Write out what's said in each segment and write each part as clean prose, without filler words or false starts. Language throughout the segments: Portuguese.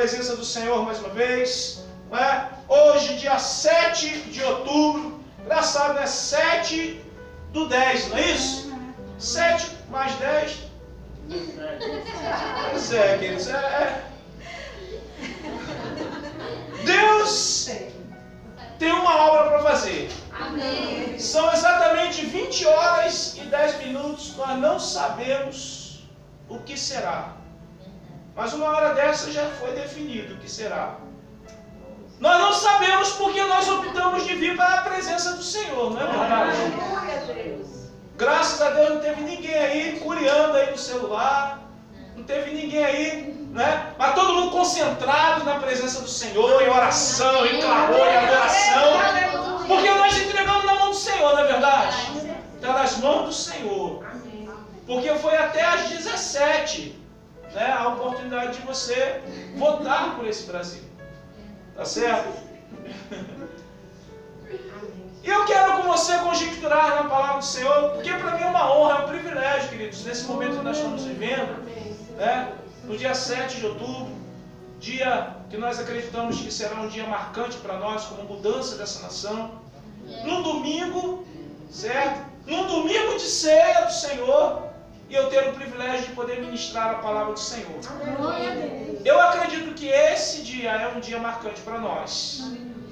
presença do Senhor mais uma vez. Não é? Hoje, dia 7 de outubro. Engraçado, né? 7/10, não é isso? 7 mais 10. Pois é, queridos. Deus tem uma obra para fazer. Amém. São exatamente 20 horas e 10 minutos. Nós não sabemos o que será. Mas uma hora dessa já foi definido o que será. Nós não sabemos porque nós optamos de vir para a presença do Senhor, não é verdade? Graças a Deus não teve ninguém aí curiando aí no celular. Não teve ninguém aí, né? Mas todo mundo concentrado na presença do Senhor, em oração, em clamor, em adoração. Porque nós entregamos na mão do Senhor, não é verdade? Está nas mãos do Senhor. Porque foi até às 17, né, a oportunidade de você votar por esse Brasil. Tá certo? E eu quero com você conjecturar na palavra do Senhor, porque para mim é uma honra, é um privilégio, queridos, nesse momento que nós estamos vivendo, né, no dia 7 de outubro, dia que nós acreditamos que será um dia marcante para nós, como mudança dessa nação, num domingo, certo? Num domingo de ceia do Senhor, e eu ter o privilégio de poder ministrar a palavra do Senhor. Eu acredito que esse dia é um dia marcante para nós.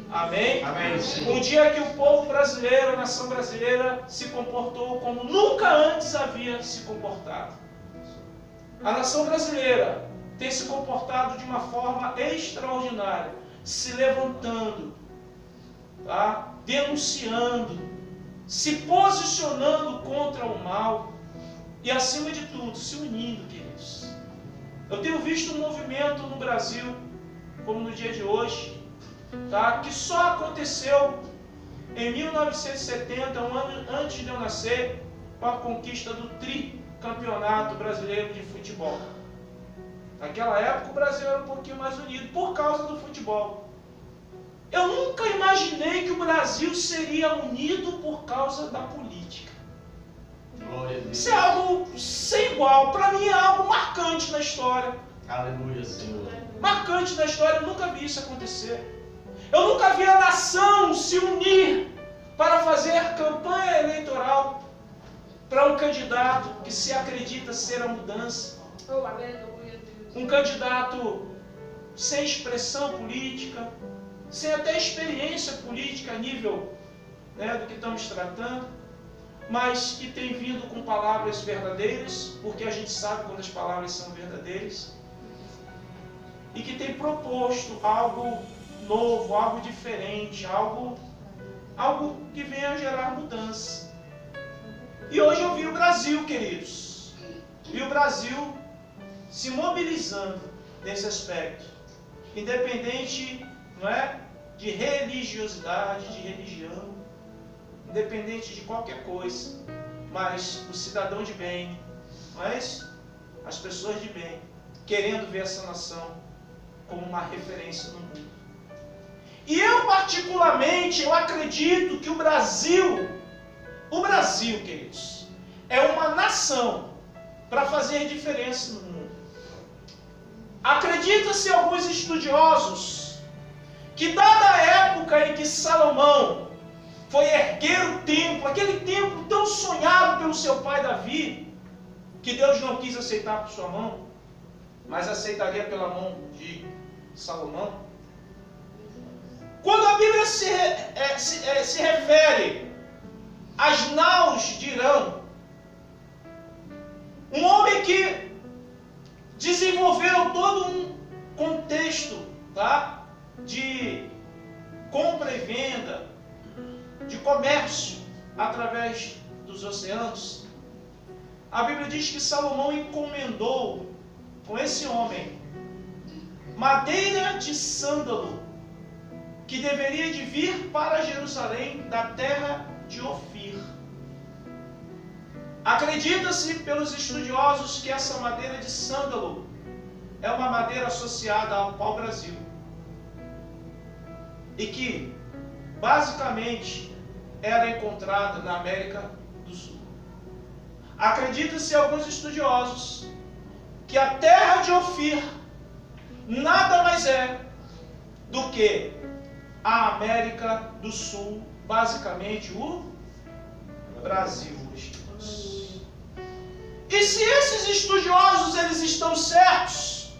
Amém? Amém. Um dia que o povo brasileiro, a nação brasileira, se comportou como nunca antes havia se comportado. A nação brasileira tem se comportado de uma forma extraordinária, se levantando, tá? Denunciando, se posicionando contra o mal e, acima de tudo, se unindo, queridos. Eu tenho visto um movimento no Brasil, como no dia de hoje, tá? Que só aconteceu em 1970, um ano antes de eu nascer, com a conquista do tricampeonato brasileiro de futebol. Naquela época o Brasil era um pouquinho mais unido por causa do futebol. Eu nunca imaginei que o Brasil seria unido por causa da política. Isso é algo sem igual. Para mim é algo marcante na história. Aleluia, Senhor. Marcante na história, eu nunca vi isso acontecer. Eu nunca vi a nação se unir para fazer campanha eleitoral para um candidato que se acredita ser a mudança. Um candidato sem expressão política, sem até experiência política a nível, né, do que estamos tratando, mas que tem vindo com palavras verdadeiras, porque a gente sabe quando as palavras são verdadeiras, e que tem proposto algo novo, algo diferente, algo que venha gerar mudança. E hoje eu vi o Brasil, queridos, vi o Brasil se mobilizando nesse aspecto, independente, não é, de religiosidade, de religião, independente de qualquer coisa, mas o cidadão de bem, mas as pessoas de bem, querendo ver essa nação como uma referência no mundo. E eu particularmente, eu acredito que o Brasil, queridos, é uma nação para fazer diferença no mundo. Acredita-se alguns estudiosos que, dada a época em que Salomão foi erguer o templo, aquele templo tão sonhado pelo seu pai Davi, que Deus não quis aceitar por sua mão, mas aceitaria pela mão de Salomão. Quando a Bíblia se refere às naus de Irã, um homem que desenvolveu todo um contexto, tá, de compra e venda, de comércio através dos oceanos, a Bíblia diz que Salomão encomendou com esse homem madeira de sândalo que deveria de vir para Jerusalém da terra de Ofir. Acredita-se pelos estudiosos que essa madeira de sândalo é uma madeira associada ao pau-brasil e que basicamente era encontrada na América do Sul. Acredita-se alguns estudiosos que a terra de Ofir nada mais é do que a América do Sul, basicamente o Brasil hoje. E se esses estudiosos eles estão certos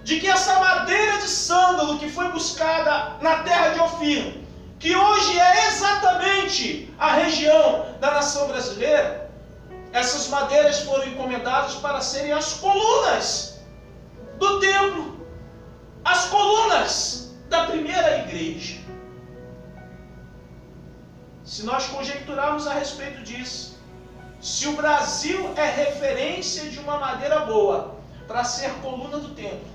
de que essa madeira de sândalo que foi buscada na terra de Ofir, que hoje é exatamente a região da nação brasileira, essas madeiras foram encomendadas para serem as colunas do templo, as colunas da primeira igreja. Se nós conjecturarmos a respeito disso, se o Brasil é referência de uma madeira boa para ser coluna do templo,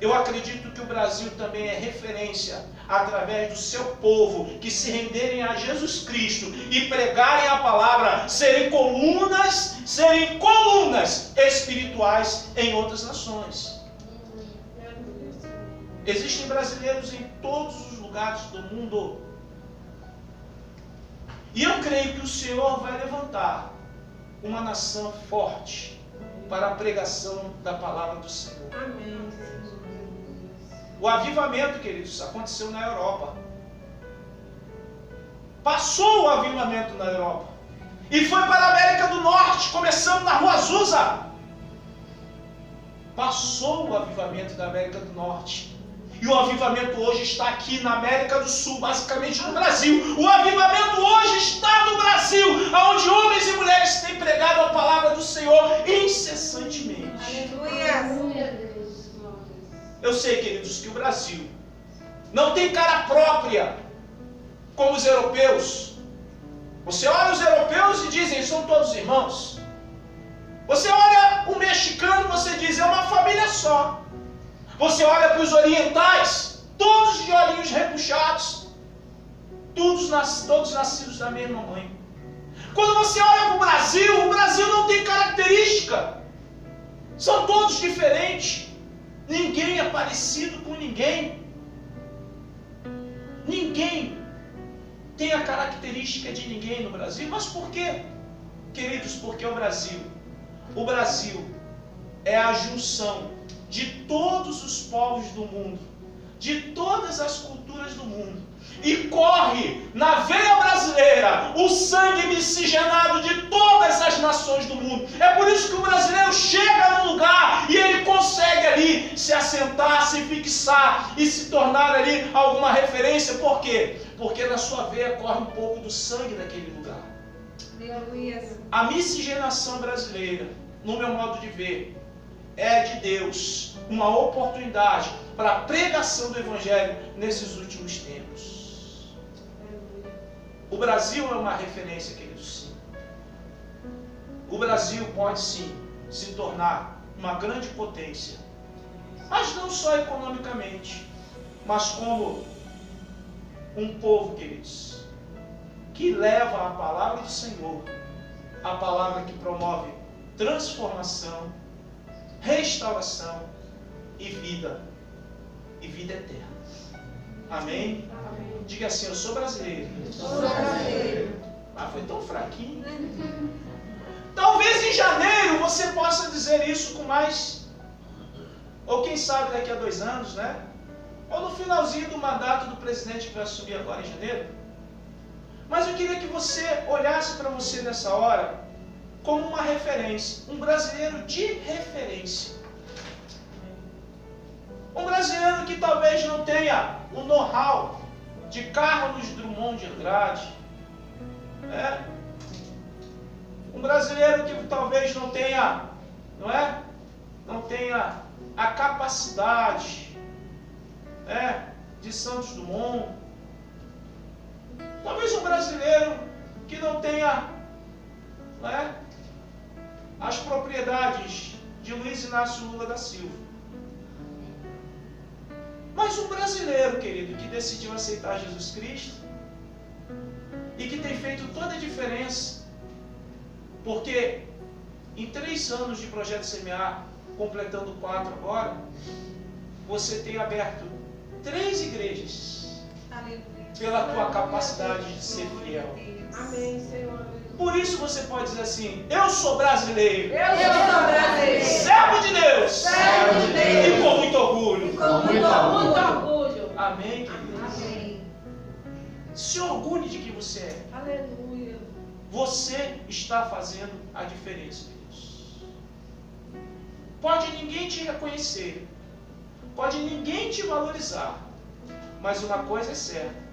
eu acredito que o Brasil também é referência através do seu povo, que se renderem a Jesus Cristo e pregarem a palavra, serem colunas espirituais em outras nações. Existem brasileiros em todos os lugares do mundo. E eu creio que o Senhor vai levantar uma nação forte para a pregação da palavra do Senhor. Amém. O avivamento, queridos, aconteceu na Europa. Passou o avivamento na Europa. E foi para a América do Norte, começando na Rua Azusa. Passou o avivamento da América do Norte. E o avivamento hoje está aqui na América do Sul, basicamente no Brasil. O avivamento hoje está no Brasil, onde homens e mulheres têm pregado a palavra do Senhor incessantemente. Aleluia. Eu sei, queridos, que o Brasil não tem cara própria como os europeus. Você olha os europeus e dizem, são todos irmãos. Você olha o mexicano, você diz, é uma família só. Você olha para os orientais, todos de olhinhos repuxados, todos nascidos da mesma mãe. Quando você olha para o Brasil não tem característica. São todos diferentes. Ninguém é parecido com ninguém. Ninguém tem a característica de ninguém no Brasil. Mas por quê? Queridos, porque o Brasil é a junção de todos os povos do mundo, de todas as culturas do mundo. E corre na veia brasileira o sangue miscigenado de todas as nações do mundo. É por isso que o brasileiro chega num lugar e ele consegue ali se assentar, se fixar e se tornar ali alguma referência. Por quê? Porque na sua veia corre um pouco do sangue daquele lugar. A miscigenação brasileira, no meu modo de ver, é de Deus uma oportunidade para a pregação do Evangelho nesses últimos tempos. O Brasil é uma referência, queridos, sim. O Brasil pode sim se tornar uma grande potência, mas não só economicamente, mas como um povo, queridos, que leva a palavra do Senhor, a palavra que promove transformação, restauração e vida eterna. Amém? Amém. Diga assim, eu sou brasileiro. Sou brasileiro. Ah, foi tão fraquinho. Talvez em janeiro você possa dizer isso com mais, ou quem sabe daqui a 2 anos, né? Ou no finalzinho do mandato do presidente que vai assumir agora em janeiro. Mas eu queria que você olhasse para você nessa hora como uma referência, um brasileiro de referência. Um brasileiro que talvez não tenha o know-how de Carlos Drummond de Andrade. Um brasileiro que talvez não tenha, não tenha a capacidade de Santos Dumont. Talvez um brasileiro que não tenha as propriedades de Luiz Inácio Lula da Silva. Mas um brasileiro, querido, que decidiu aceitar Jesus Cristo e que tem feito toda a diferença, porque em 3 anos de Projeto Semear, completando 4 agora, você tem aberto 3 igrejas. Aleluia. pela tua capacidade de ser fiel. Amém, Senhor. Por isso você pode dizer assim: eu sou brasileiro. Eu sou brasileiro. Servo de Deus. Servo de Deus. E com muito orgulho. Com muito orgulho. Amém, queridos? Amém. Se orgulhe de quem você é. Aleluia. Você está fazendo a diferença, queridos. Pode ninguém te reconhecer. Pode ninguém te valorizar. Mas uma coisa é certa.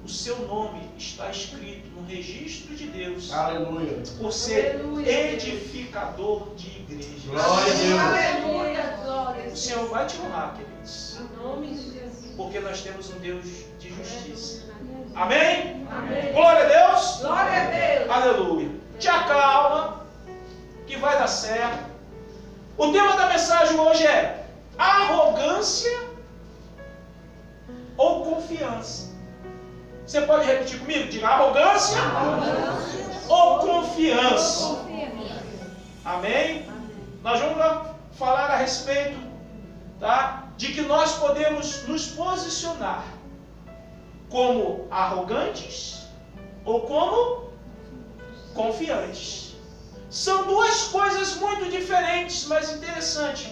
O seu nome está escrito no registro de Deus. Aleluia. Por ser Aleluia. edificador de igrejas. Glória a Deus. Aleluia. Glória. O Senhor vai te honrar, queridos. Em nome de Jesus. Porque nós temos um Deus de justiça. Amém? Amém. Glória a Deus. Glória a Deus. Aleluia. Te acalma, que vai dar certo. O tema da mensagem hoje é arrogância ou confiança. Você pode repetir comigo? Diga arrogância ou confiança. Amém? Nós vamos falar a respeito, tá, de que nós podemos nos posicionar como arrogantes ou como confiantes. São duas coisas muito diferentes, mas interessante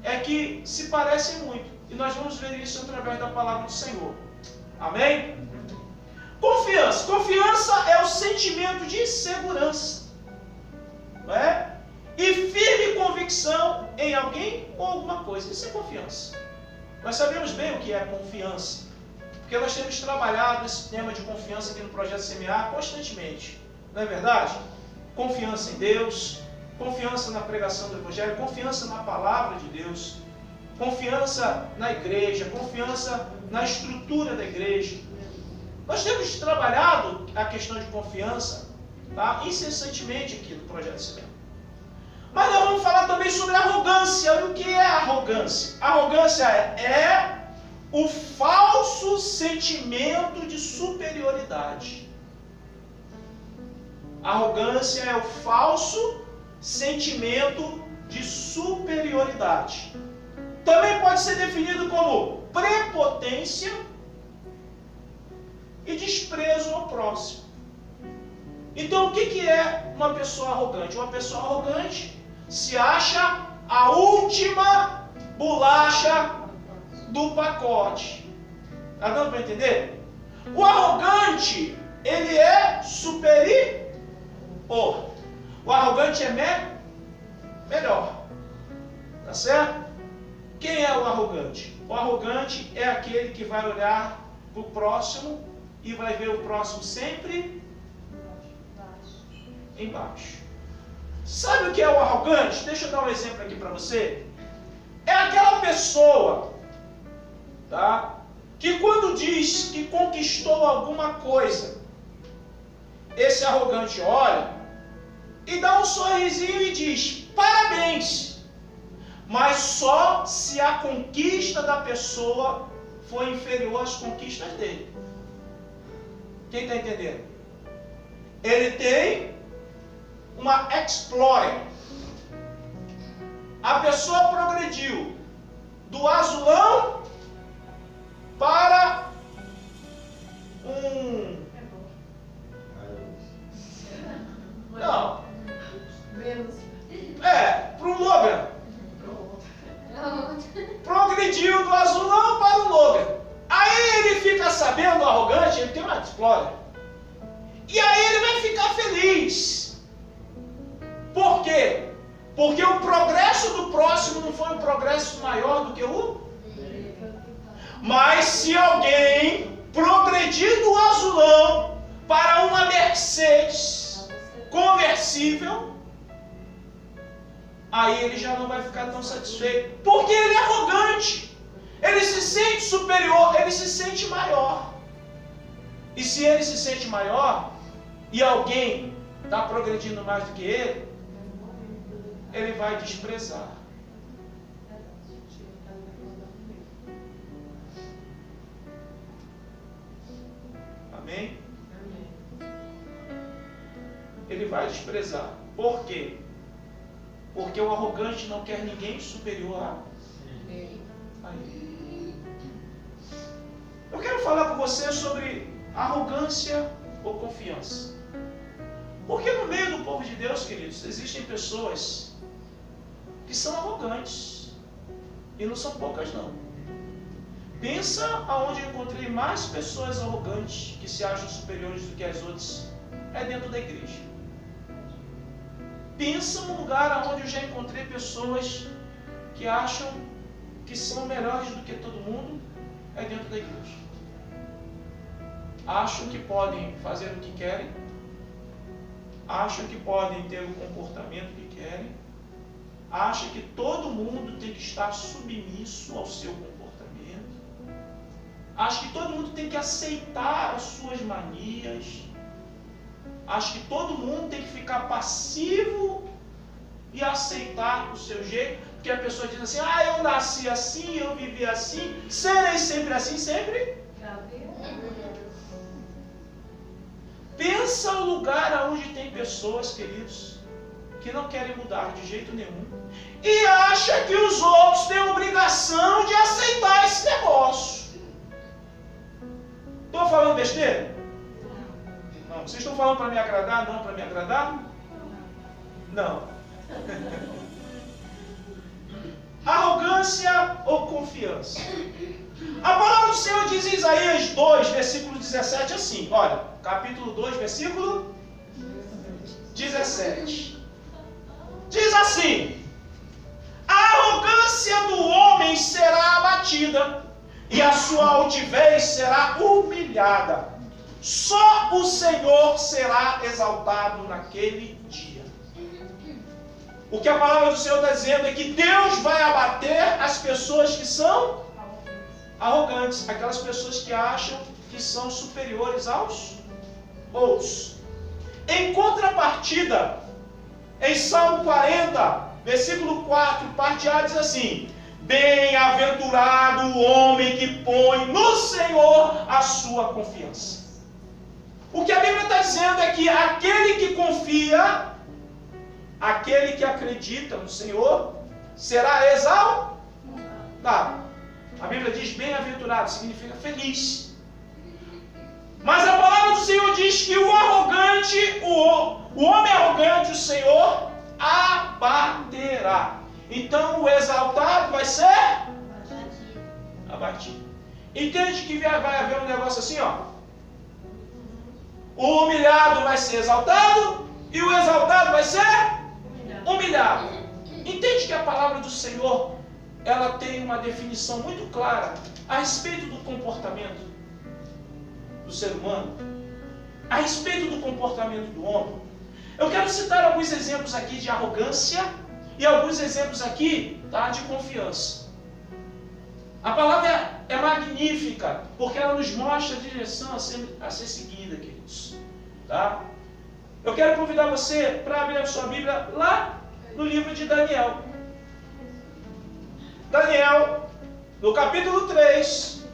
é que se parecem muito. E nós vamos ver isso através da palavra do Senhor. Amém? Confiança. Confiança é o sentimento de segurança, não é? E firme convicção em alguém ou alguma coisa. Isso é confiança. Nós sabemos bem o que é confiança, porque nós temos trabalhado esse tema de confiança aqui no Projeto Semear constantemente. Não é verdade? Confiança em Deus, confiança na pregação do Evangelho, confiança na palavra de Deus, confiança na igreja, confiança na estrutura da igreja. Nós temos trabalhado a questão de confiança, tá, incessantemente aqui no Projeto Semear. Mas nós vamos falar também sobre arrogância. E o que é arrogância? Arrogância é o falso sentimento de superioridade. Arrogância é o falso sentimento de superioridade. Também pode ser definido como prepotência e desprezo ao próximo. Então, o que é uma pessoa arrogante? Uma pessoa arrogante se acha a última bolacha do pacote. Está dando para entender? O arrogante, ele é superior. O arrogante é melhor. Tá certo? Quem é o arrogante? O arrogante é aquele que vai olhar para o próximo e vai ver o próximo sempre embaixo. Sabe o que é o arrogante? Deixa eu dar um exemplo aqui para você. É aquela pessoa, tá, que quando diz que conquistou alguma coisa, esse arrogante olha e dá um sorrisinho e diz parabéns, mas só se a conquista da pessoa for inferior às conquistas dele. Quem está entendendo? Ele tem uma explorer. A pessoa progrediu do azulão para não. Para um Logan. Progrediu do azulão para o Logan. Aí ele fica sabendo, arrogante, ele tem uma explorer. E aí ele vai ficar feliz. Por quê? Porque o progresso do próximo não foi um progresso maior do que o... Mas se alguém progredir do azulão para uma Mercedes conversível, aí ele já não vai ficar tão satisfeito. Porque ele é arrogante. Ele se sente superior, ele se sente maior. E se ele se sente maior, e alguém está progredindo mais do que ele vai desprezar. Amém? Ele vai desprezar. Por quê? Porque o arrogante não quer ninguém superior a ele. Eu quero falar com você sobre Arrogância ou confiança? Porque no meio do povo de Deus, queridos, existem pessoas que são arrogantes. E não são poucas, não. Pensa aonde eu encontrei mais pessoas arrogantes que se acham superiores do que as outras. É dentro da igreja. Pensa num lugar onde eu já encontrei pessoas que acham que são melhores do que todo mundo. É dentro da igreja. Acham que podem fazer o que querem. Acham que podem ter o comportamento que querem. Acham que todo mundo tem que estar submisso ao seu comportamento. Acham que todo mundo tem que aceitar as suas manias. Acham que todo mundo tem que ficar passivo e aceitar o seu jeito. Porque a pessoa diz assim, eu nasci assim, eu vivi assim, serei sempre assim, sempre? Pensa o lugar onde tem pessoas, queridos, que não querem mudar de jeito nenhum e acha que os outros têm a obrigação de aceitar esse negócio. Estou falando besteira? Não. Vocês estão falando para me agradar? Não para me agradar? Não. Arrogância ou confiança? A palavra do Senhor diz em Isaías 2, versículo 17 assim, olha, capítulo 2, versículo 17. Diz assim, a arrogância do homem será abatida, e a sua altivez será humilhada. Só o Senhor será exaltado naquele dia. O que a palavra do Senhor está dizendo é que Deus vai abater as pessoas que são arrogantes, aquelas pessoas que acham que são superiores aos outros. Em contrapartida, em Salmo 40, versículo 4, parte A, diz assim, bem-aventurado o homem que põe no Senhor a sua confiança. O que a Bíblia está dizendo é que aquele que confia, aquele que acredita no Senhor, será exaltado. A Bíblia diz bem-aventurado, significa feliz. Mas a palavra do Senhor diz que o arrogante, o homem arrogante, o Senhor abaterá. Então o exaltado vai ser abatido. Entende que vai haver um negócio assim, ó. O humilhado vai ser exaltado e o exaltado vai ser humilhado. Entende que a palavra do Senhor, ela tem uma definição muito clara a respeito do comportamento do ser humano, a respeito do comportamento do homem. Eu quero citar alguns exemplos aqui de arrogância e alguns exemplos aqui, tá, de confiança. A palavra é magnífica, porque ela nos mostra a direção a ser seguida, queridos. Tá? Eu quero convidar você para abrir a sua Bíblia lá no livro de Daniel. Daniel, no capítulo 3,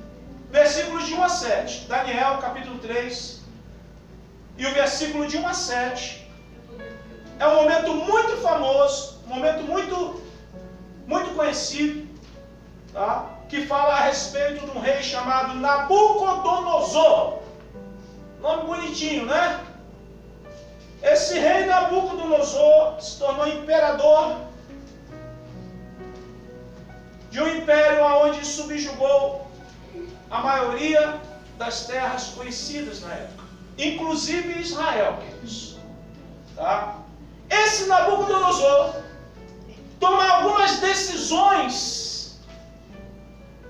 versículos de 1 a 7. Daniel, capítulo 3, e o versículo de 1 a 7. É um momento muito famoso, um momento muito conhecido, tá? Que fala a respeito de um rei chamado Nabucodonosor. Nome bonitinho, né? Esse rei Nabucodonosor se tornou imperador de um império onde subjugou a maioria das terras conhecidas na época, inclusive Israel, queridos. Tá? Esse Nabucodonosor toma algumas decisões,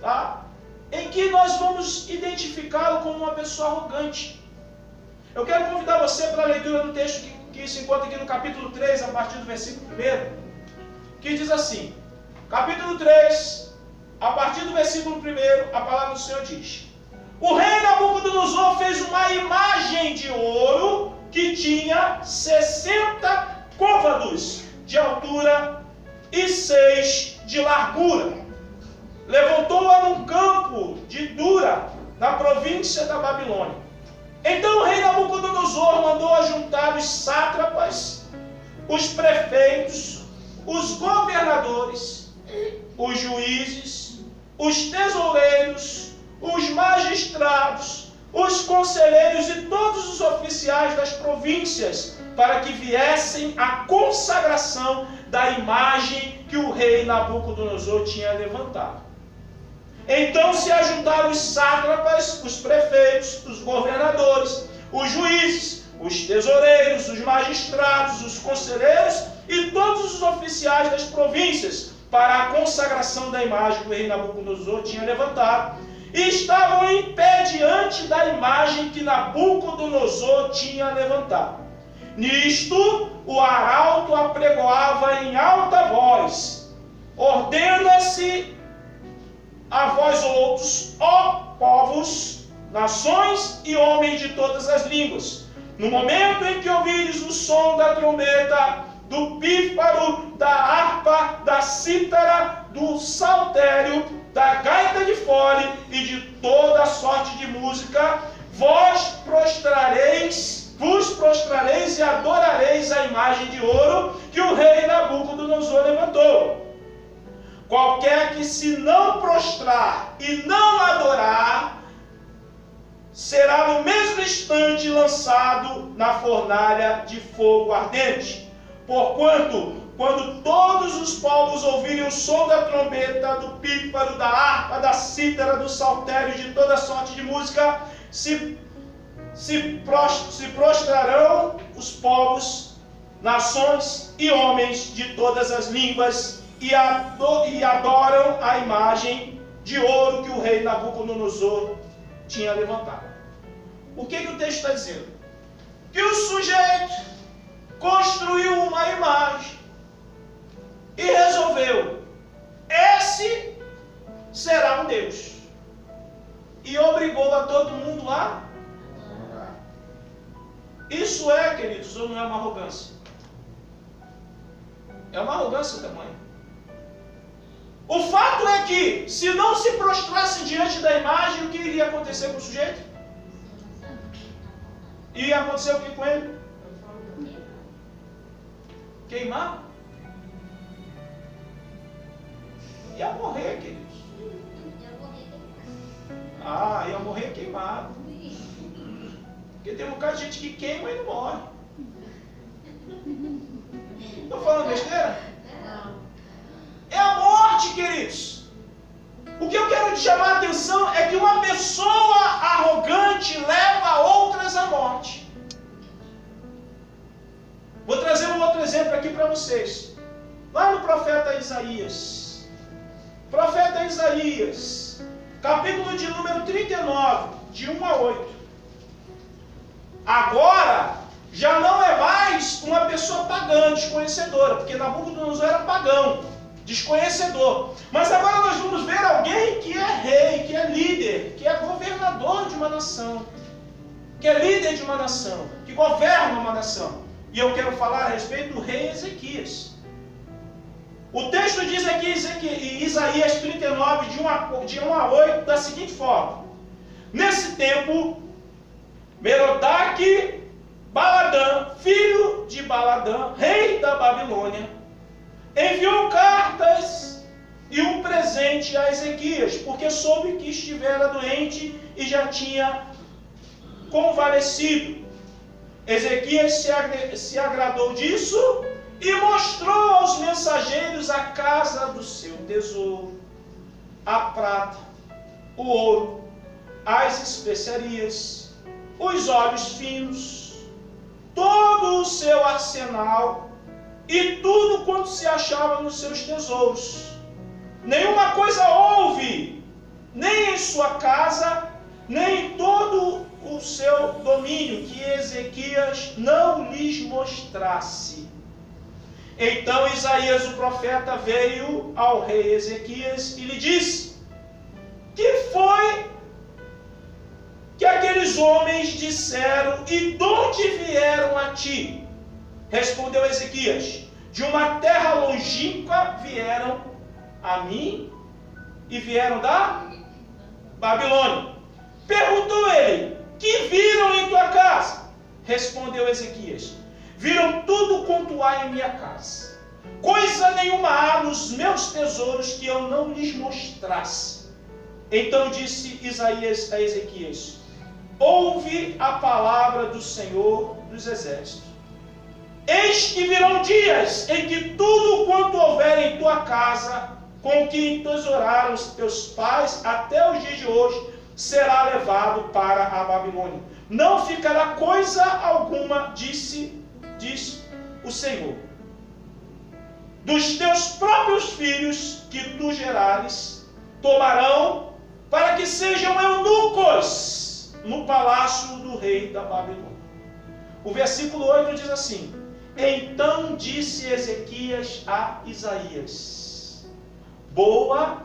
tá? Em que nós vamos identificá-lo como uma pessoa arrogante. Eu quero convidar você para a leitura do texto que se encontra aqui no capítulo 3, a partir do versículo 1, que diz assim, capítulo 3, a partir do versículo 1, a palavra do Senhor diz, o rei Nabucodonosor fez uma imagem de ouro que tinha 60 côvados de altura e 6 de largura. Levantou-a num campo de Dura, na província da Babilônia. Então o rei Nabucodonosor mandou ajuntar os sátrapas, os prefeitos, os governadores, os juízes, os tesoureiros, os magistrados, os conselheiros e todos os oficiais das províncias, para que viessem à consagração da imagem que o rei Nabucodonosor tinha levantado. Então se ajuntaram os sátrapas, os prefeitos, os governadores, os juízes, os tesoureiros, os magistrados, os conselheiros e todos os oficiais das províncias para a consagração da imagem que o rei Nabucodonosor tinha levantado, e estavam em pé diante da imagem que Nabucodonosor tinha levantado. Nisto, o arauto apregoava em alta voz: ordena-se a vós outros, ó povos, nações e homens de todas as línguas, no momento em que ouvires o som da trombeta, do pífaro, da harpa, da cítara, do saltério, da gaita de fole e de toda sorte de música, vos prostrareis e adorareis a imagem de ouro que o rei Nabucodonosor levantou. Qualquer que se não prostrar e não adorar, será no mesmo instante lançado na fornalha de fogo ardente. Porquanto, quando todos os povos ouvirem o som da trombeta, do pífaro, da harpa, da cítara, do saltério e de toda sorte de música, se prostrarão os povos, nações e homens de todas as línguas e adoram a imagem de ouro que o rei Nabucodonosor tinha levantado. O que o texto está dizendo? Que o sujeito construiu uma imagem e resolveu: esse será um Deus, e obrigou a todo mundo a adorar. Isso é, queridos, ou não é uma arrogância? É uma arrogância tamanho. O fato é que, se não se prostrasse diante da imagem, o que iria acontecer com o sujeito? Iria acontecer o que com ele? Queimar? Ia morrer, queridos. Ia morrer queimado. Porque tem um bocado de gente que queima e não morre. Estou falando besteira? É a morte, queridos. O que eu quero te chamar a atenção é que uma pessoa arrogante leva outras à morte. Vou trazer um outro exemplo aqui para vocês. Lá no profeta Isaías. Profeta Isaías, capítulo de número 39, de 1 a 8. Agora, já não é mais uma pessoa pagã, desconhecedora, porque Nabucodonosor era pagão, desconhecedor. Mas agora nós vamos ver alguém que é rei, que é líder, que é governador de uma nação, que é líder de uma nação, que governa uma nação. E eu quero falar a respeito do rei Ezequias. O texto diz aqui em Isaías 39, de 1 a 8, da seguinte forma: nesse tempo, Merodach Baladã, filho de Baladã, rei da Babilônia, enviou cartas e um presente a Ezequias, porque soube que estivera doente e já tinha convalescido. Ezequias se agradou disso e mostrou aos mensageiros a casa do seu tesouro, a prata, o ouro, as especiarias, os óleos finos, todo o seu arsenal e tudo quanto se achava nos seus tesouros. Nenhuma coisa houve, nem em sua casa, nem em todo o seu domínio, que Ezequias não lhes mostrasse. Então Isaías o profeta veio ao rei Ezequias e lhe disse: que foi que aqueles homens disseram e de onde vieram a ti? Respondeu Ezequias: de uma terra longínqua vieram a mim e vieram da Babilônia. Perguntou ele: que viram em tua casa? Respondeu Ezequias: viram tudo quanto há em minha casa. Coisa nenhuma há nos meus tesouros que eu não lhes mostrasse. Então disse Isaías a Ezequias: ouve a palavra do Senhor dos Exércitos. Eis que virão dias em que tudo quanto houver em tua casa, com que entesouraram os teus pais até os dias de hoje, será levado para a Babilônia. Não ficará diz o Senhor. Dos teus próprios filhos que tu gerares, tomarão para que sejam eunucos no palácio do rei da Babilônia. O versículo 8 diz assim: então disse Ezequias a Isaías: boa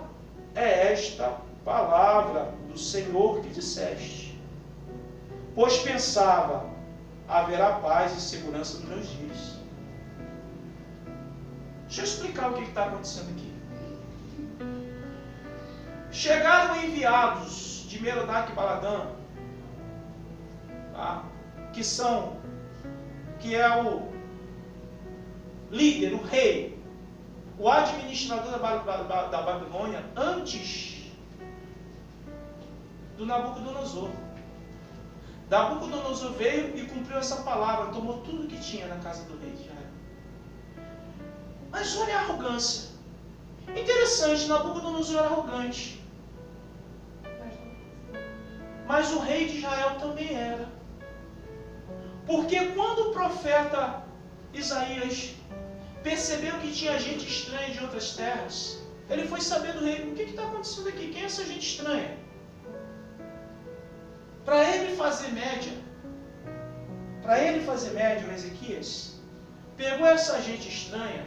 é esta palavra do Senhor que disseste, pois pensava, haverá paz e segurança nos meus dias. Deixa eu explicar o que está acontecendo aqui. Chegaram enviados de Merodach e Baladã, tá? que é o líder, o rei, o administrador da Babilônia, antes do Nabucodonosor. Nabucodonosor veio e cumpriu essa palavra, tomou tudo que tinha na casa do rei de Israel. Mas olha a arrogância. Interessante, Nabucodonosor era arrogante. Mas o rei de Israel também era. Porque quando o profeta Isaías percebeu que tinha gente estranha de outras terras, ele foi saber do rei: o que está acontecendo aqui? Quem é essa gente estranha? Para ele fazer média, o Ezequias pegou essa gente estranha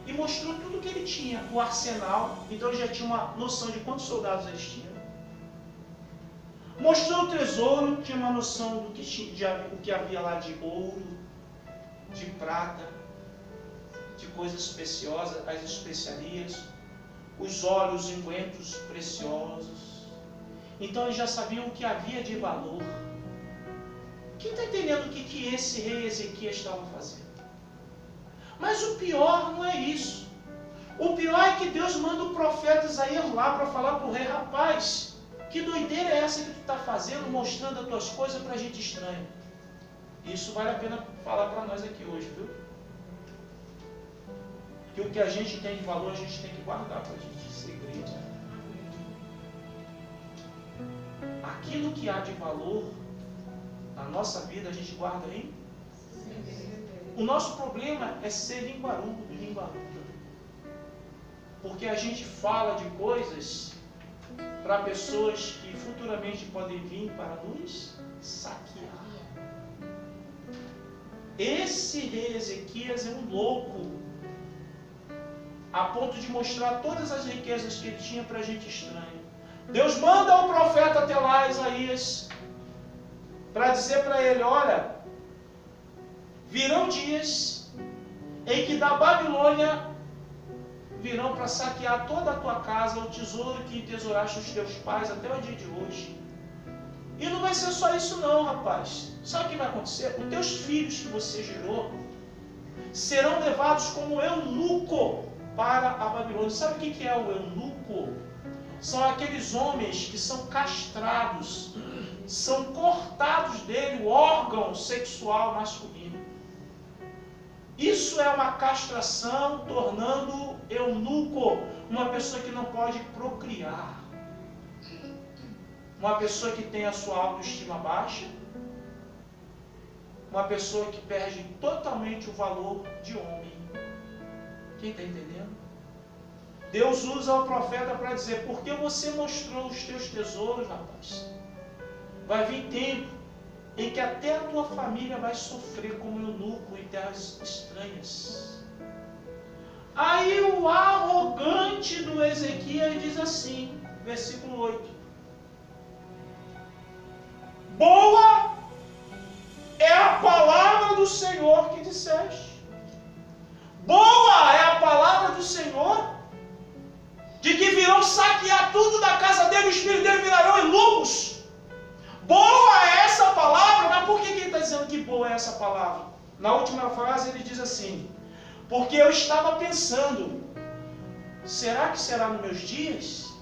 e mostrou tudo que ele tinha, o arsenal. Então ele já tinha uma noção de quantos soldados eles tinham. Mostrou o tesouro, tinha uma noção do que havia lá de ouro, de prata, de coisas preciosas, as especiarias, os óleos, ungüentos preciosos. Então eles já sabiam o que havia de valor. Quem está entendendo o que esse rei Ezequias estava fazendo? Mas o pior não é isso. O pior é que Deus manda o profeta Isaías lá para falar para o rei: rapaz, que doideira é essa que tu está fazendo, mostrando as tuas coisas para gente estranha? Isso vale a pena falar para nós aqui hoje, viu? Que o que a gente tem de valor, a gente tem que guardar para a gente, segredo. Aquilo que há de valor na nossa vida, a gente guarda em. O nosso problema é ser linguarudo e linguaruda. Porque a gente fala de coisas para pessoas que futuramente podem vir para nos saquear. Esse rei Ezequias é um louco, a ponto de mostrar todas as riquezas que ele tinha para gente estranha. Deus manda o profeta até lá, Isaías, para dizer para ele: olha, virão dias em que da Babilônia virão para saquear toda a tua casa, o tesouro que entesouraste os teus pais até o dia de hoje. E não vai ser só isso não, rapaz. Sabe o que vai acontecer? Os teus filhos que você gerou serão levados como eunuco para a Babilônia. Sabe o que é o eunuco? São aqueles homens que são castrados, são cortados dele o órgão sexual masculino. Isso é uma castração, tornando eunuco uma pessoa que não pode procriar, uma pessoa que tem a sua autoestima baixa, uma pessoa que perde totalmente o valor de homem. Quem está entendendo? Deus usa o profeta para dizer: porque você mostrou os teus tesouros, rapaz, vai vir tempo em que até a tua família vai sofrer como eunuco em terras estranhas. Aí o arrogante do Ezequias diz assim, versículo 8: boa é a palavra do Senhor que disseste. Boa é a palavra do Senhor, de que virão saquear tudo da casa dele, os filhos dele virarão eunucos. Boa é essa palavra. Mas por que ele está dizendo que boa é essa palavra? Na última frase ele diz assim: porque eu estava pensando, será que será nos meus dias?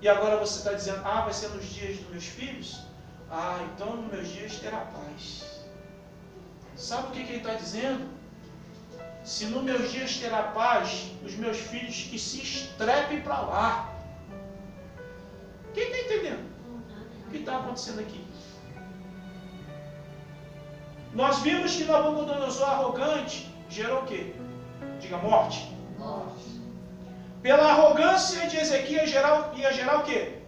E agora você está dizendo: vai ser nos dias dos meus filhos? Ah, então nos meus dias terá paz. Sabe o que ele está dizendo? Se nos meus dias terá paz, os meus filhos que se estrepem para lá. Quem está entendendo o que está acontecendo aqui? Nós vimos que Nabucodonosor arrogante gerou o quê? Diga, morte. Morte. Pela arrogância de Ezequias ia gerar o quê?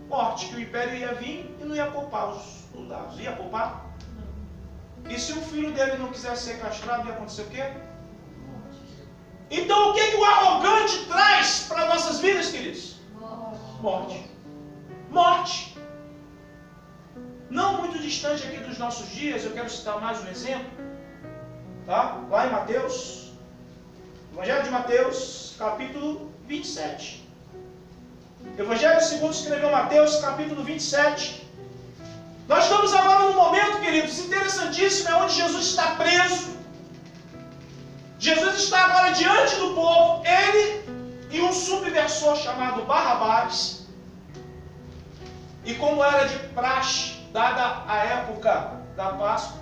Morte, que o império ia vir e não ia poupar os soldados. Ia poupar? E se o filho dele não quisesse ser castrado, ia acontecer o quê? Então o que o arrogante traz para nossas vidas, queridos? Morte. Morte. Não muito distante aqui dos nossos dias, eu quero citar mais um exemplo. Tá? Lá em Mateus, Evangelho de Mateus, capítulo 27. Evangelho segundo escreveu Mateus, capítulo 27. Nós estamos agora num momento, queridos, interessantíssimo, é onde Jesus está preso. Jesus está agora diante do povo, ele e um subversor chamado Barrabás. E como era de praxe, dada a época da Páscoa,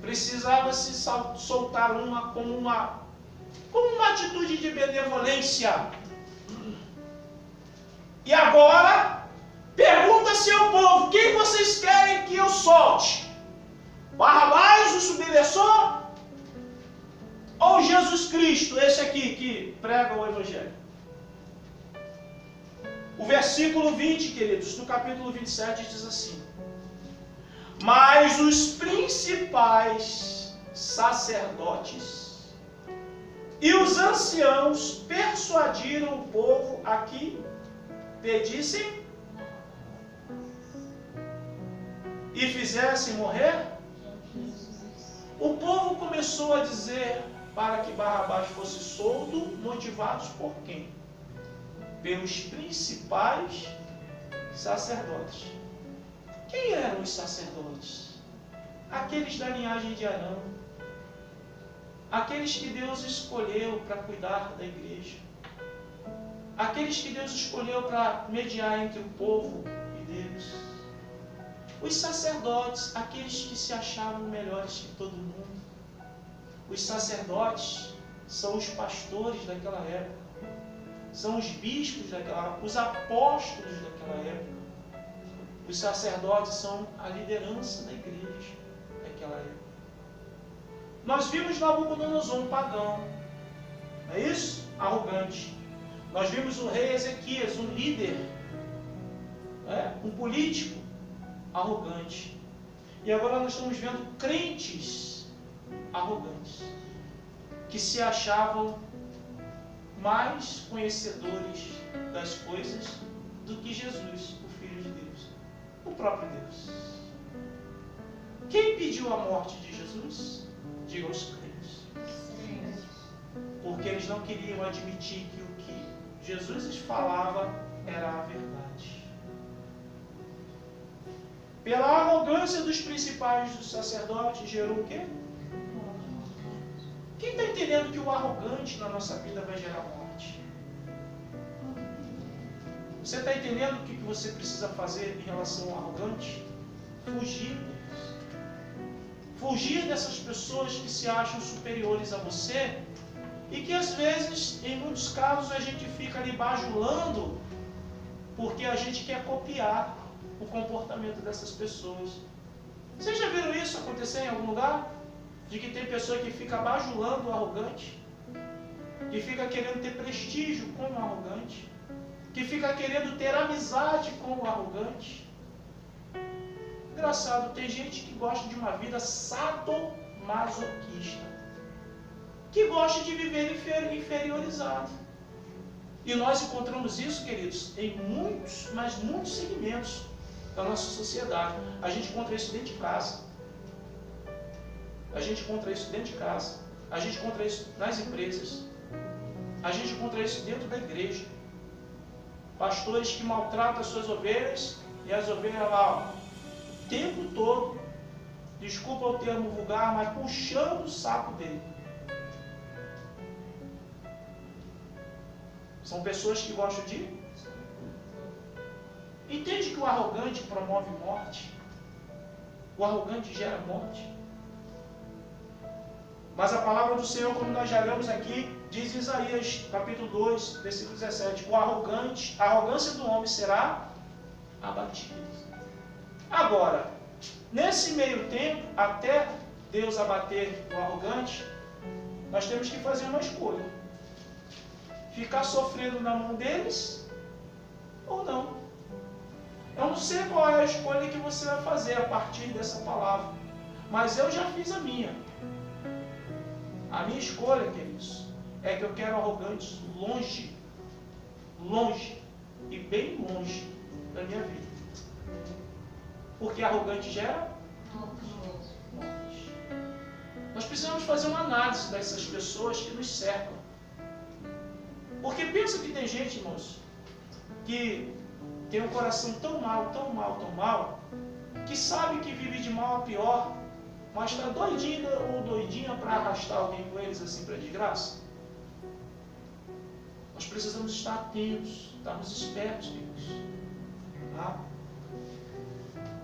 precisava-se soltar como uma atitude de benevolência. E agora, pergunta-se ao povo, quem vocês querem que eu solte? Barrabás, o subversor? Ou Jesus Cristo, esse aqui que prega o Evangelho? O versículo 20, queridos, do capítulo 27 diz assim: mas os principais sacerdotes e os anciãos persuadiram o povo a que pedissem e fizessem morrer. O povo começou a dizer para que Barrabás fosse solto, motivados por quem? Pelos principais sacerdotes. Quem eram os sacerdotes? Aqueles da linhagem de Arão. Aqueles que Deus escolheu para cuidar da igreja. Aqueles que Deus escolheu para mediar entre o povo e Deus. Os sacerdotes, aqueles que se achavam melhores que todo mundo. Os sacerdotes são os pastores daquela época. São os bispos daquela época, os apóstolos daquela época. Os sacerdotes são a liderança da igreja daquela época. Nós vimos Nabucodonosor, um pagão, não é isso? Arrogante. Nós vimos o rei Ezequias, um líder, um político arrogante. E agora nós estamos vendo crentes arrogantes, que se achavam mais conhecedores das coisas do que Jesus, o Filho de Deus, o próprio Deus. Quem pediu a morte de Jesus? Diga os crentes. Porque eles não queriam admitir que o que Jesus lhes falava era a verdade. Pela arrogância dos principais dos sacerdotes, gerou o quê? Quem está entendendo que o arrogante na nossa vida vai gerar morte? Você está entendendo o que você precisa fazer em relação ao arrogante? Fugir deles. Fugir dessas pessoas que se acham superiores a você e que às vezes, em muitos casos, a gente fica ali bajulando porque a gente quer copiar o comportamento dessas pessoas. Vocês já viram isso acontecer em algum lugar? De que tem pessoa que fica bajulando o arrogante, que fica querendo ter prestígio com o arrogante, que fica querendo ter amizade com o arrogante. Engraçado, tem gente que gosta de uma vida sadomasoquista, que gosta de viver inferiorizado. E nós encontramos isso, queridos, em muitos, mas muitos segmentos da nossa sociedade. A gente encontra isso dentro de casa. A gente encontra isso dentro de casa. A gente encontra isso nas empresas. A gente encontra isso dentro da igreja. Pastores que maltratam as suas ovelhas e as ovelhas lá, o tempo todo, desculpa o termo vulgar, mas puxando o saco dele. São pessoas que gostam de Entende que o arrogante promove morte? O arrogante gera morte. Mas a palavra do Senhor, como nós já lemos aqui, diz em Isaías, capítulo 2, versículo 17, a arrogância do homem será abatida. Agora, nesse meio tempo, até Deus abater o arrogante, nós temos que fazer uma escolha. Ficar sofrendo na mão deles ou não. Eu não sei qual é a escolha que você vai fazer a partir dessa palavra, mas eu já fiz a minha. A minha escolha, queridos, é que eu quero arrogantes longe, longe e bem longe da minha vida. Porque arrogante gera morte. Nós precisamos fazer uma análise dessas pessoas que nos cercam. Porque pensa que tem gente, irmãos, que tem um coração tão mal, tão mal, tão mal, que sabe que vive de mal a pior, mas está doidinha ou doidinha para arrastar alguém com eles assim para desgraça. Nós precisamos estar atentos, estarmos espertos, queridos. Tá?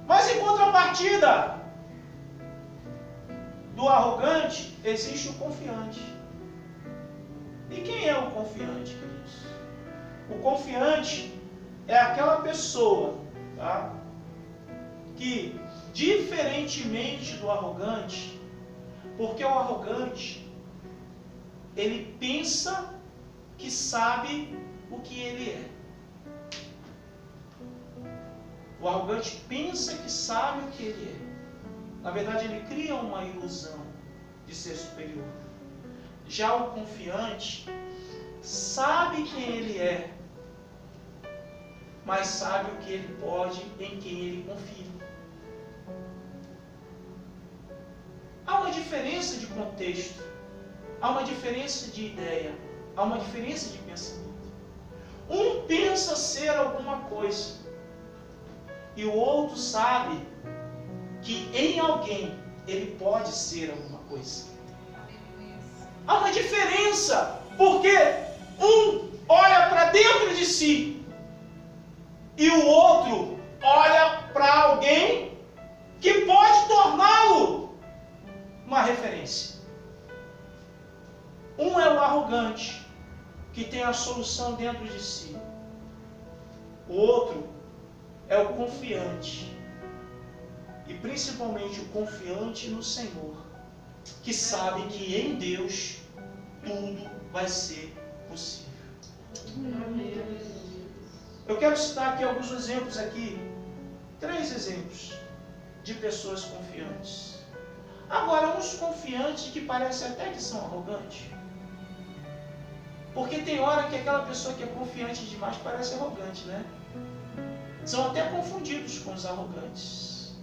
Mas em contrapartida do arrogante, existe o confiante. E quem é o confiante, queridos? O confiante é aquela pessoa, tá, que, diferentemente do arrogante, porque o arrogante, ele pensa que sabe o que ele é. O arrogante pensa que sabe o que ele é. Na verdade, ele cria uma ilusão de ser superior. Já o confiante sabe quem ele é, mas sabe o que ele pode, em quem ele confia. Há uma diferença de contexto, há uma diferença de ideia, há uma diferença de pensamento. Um pensa ser alguma coisa, e o outro sabe que em alguém ele pode ser alguma coisa. Há uma diferença, porque um olha para dentro de si e o outro olha para alguém que pode torná-lo uma referência. Um é o arrogante, que tem a solução dentro de si. O outro é o confiante, e principalmente o confiante no Senhor, que sabe que em Deus tudo vai ser possível. Eu quero citar aqui alguns exemplos aqui, 3 exemplos de pessoas confiantes. Agora, uns confiantes que parecem até que são arrogantes. Porque tem hora que aquela pessoa que é confiante demais parece arrogante, né? São até confundidos com os arrogantes.